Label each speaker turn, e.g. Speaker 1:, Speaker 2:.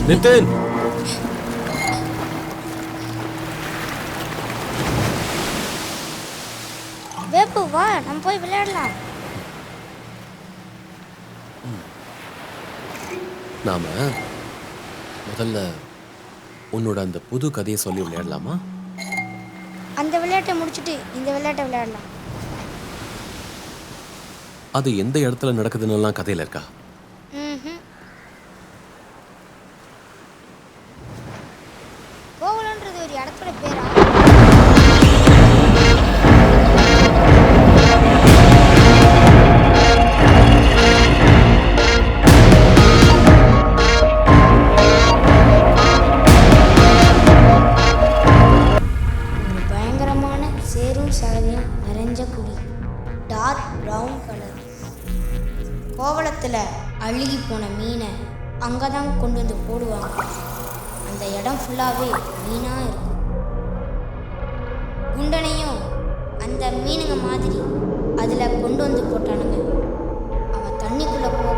Speaker 1: நிதின்,
Speaker 2: வேப்பு வா, நம்ம போய் விளையாடலாம்.
Speaker 1: நாம முதல்ல உன்னோட அந்த புது கதையை சொல்லி விளையாடலாமா?
Speaker 2: அந்த விளையாட்டை முடிச்சுட்டு இந்த விளையாட்டை விளையாடலாம்.
Speaker 1: அது எந்த இடத்துல நடக்குதுன்னு கதையில இருக்கா?
Speaker 2: கோவலன்றது ஒரு இடத்தோட பேரா? ஒரு பயங்கரமான சேரும் சகதியும் நிறைஞ்ச குடி, டார்க் ப்ரௌன் கலர். கோவளத்தில் அழுகி போன மீனை அங்கே தான் கொண்டு வந்து போடுவாங்க. அந்த இடம் ஃபுல்லாகவே மீனாக இருக்கும். குண்டனையும் அந்த மீனுங்க மாதிரி அதில் கொண்டு வந்து போட்டானுங்க. அவன் தண்ணிக்குள்ளே போக